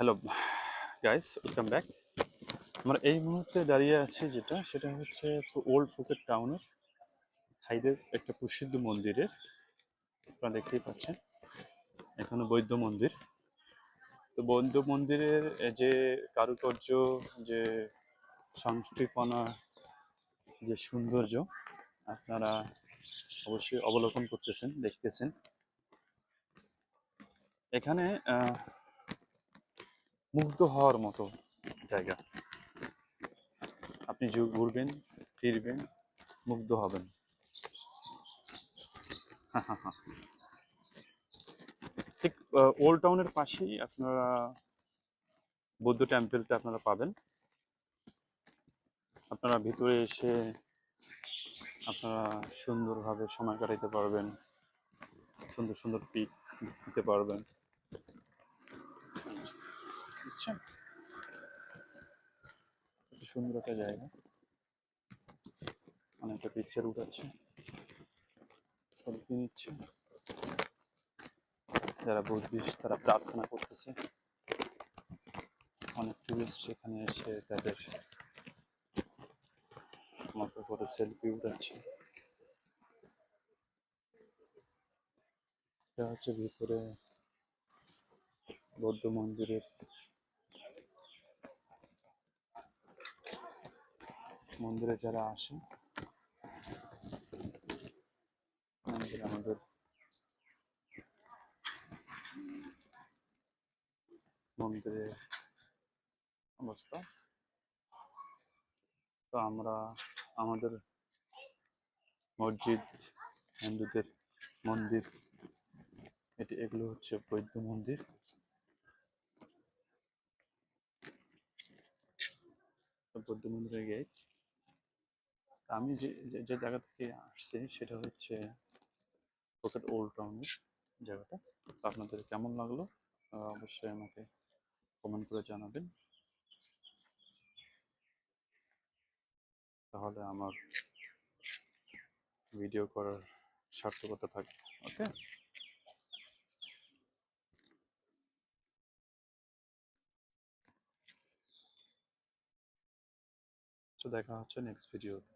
Hello guys, welcome back. আমরা এই মুহূর্তে দাঁড়িয়ে আছি সেটা হচ্ছে ওল্ড ফুকেট টাউনের সাইডের একটা প্রসিদ্ধ মন্দিরের। আপনারা দেখতেই পাচ্ছেন এখানে বৌদ্ধ মন্দির। তো বৌদ্ধ মন্দিরের যে কারুকার্য, যে সংস্কৃতিপনা, যে সৌন্দর্য আপনারা অবশ্যই অবলোকন করতেছেন, দেখতেছেন। এখানে মুগ্ধ হওয়ার মতো জায়গা। আপনি ঘুরবেন, ফিরবেন, মুগ্ধ হবেন। হ্যাঁ, হ্যাঁ, হ্যাঁ। ঠিক ওল্ড টাউনের পাশেই আপনারা বৌদ্ধ টেম্পলটা আপনারা পাবেন। আপনারা ভিতরে এসে আপনারা সুন্দরভাবে সময় কাটাতে পারবেন, সুন্দর সুন্দর পিক দিতে পারবেন। বুঝছেন? কত সুন্দর একটা জায়গা। অনেকটা পিকচার উঠাচ্ছে, সেলফি নিচ্ছে। যারা বুদ্ধিস্ট তারা প্রার্থনা করতেছে। অনেক টুরিস্ট এখানে এসে তাদের মতো করে সেলফি উঠাচ্ছে। এটা হচ্ছে ভিতরে বৌদ্ধ মন্দিরের মন্দিরে যারা আসে, আমাদের মন্দিরের অবস্থা। তো আমরা আমাদের মসজিদ, হিন্দুদের মন্দির, এগুলো হচ্ছে বৌদ্ধ মন্দির। বৌদ্ধ মন্দিরের গেট। আমি যে যে জায়গা থেকে আসছি সেটা হচ্ছে ফুকেট ওল্ড টাউনের জায়গাটা। আপনাদের কেমন লাগলো অবশ্যই আমাকে কমেন্ট করে জানাবেন, তাহলে আমার ভিডিও করার সার্থকতা থাকবে। ওকে, তো দেখা হচ্ছে নেক্সট ভিডিওতে।